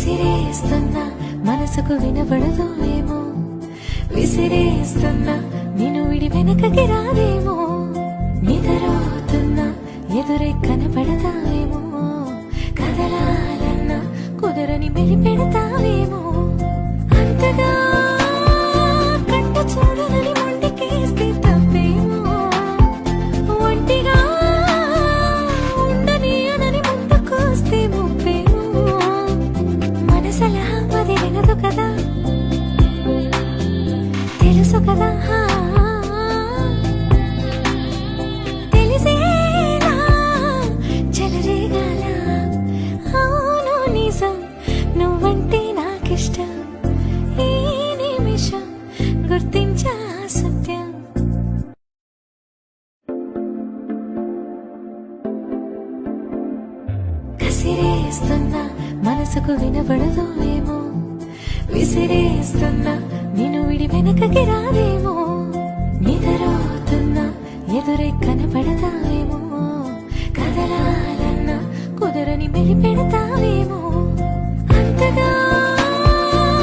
కసిరేస్తున్నా మనసుకు వినబడదో ఏమో, విసిరేస్తున్నా నేను విడి వెనకకి రాదేమో, నిదరోతున్నా ఎదురే కనపడతావేమో, కదలాలన్నా కుదరని మెలిపెడతావేమో, అంతగా కంట చూడనని మొండికేస్తే తప్పేమో, ఒంటిగా ఉండనీయనని ముందుకొస్తే ముప్పేమో, మనసలా అది వినదు కదా, తెలుసు కదా, తెలిసేలా చెలరేగాల, అవును నిజం నువ్వంటే నాకిష్టం, ఈ నిమిషం గుర్తించా సత్యం. కసిరేస్తున్నా మనసుకు వినబడదో ఏమో, విసిరేస్తున్నా నేను విడి వెనకకి రాదేమో, నిదరోతున్నా ఎదురే కనపడతావేమో, కదలాలన్నా కుదరని మెలిపెడతావేమో.